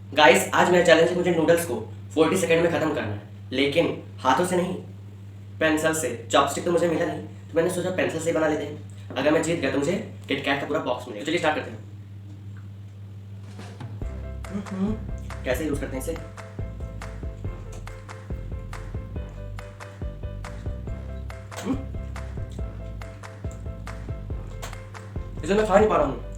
Guys आज मेरा challenge है मुझे नूडल्स को 40 सेकंड में खत्म करना है, लेकिन हाथों से नहीं, पेंसिल से। चॉपस्टिक तो मुझे मिला नहीं, तो मैंने सोचा पेंसिल से ही बना लेते हैं। अगर मैं जीत गया तो मुझे किटकैट का पूरा बॉक्स मिलेगा। चलिए स्टार्ट करते हैं। कैसे यूज करते हैं इसे? इसे मैं खा नहीं पा रहा हूँ।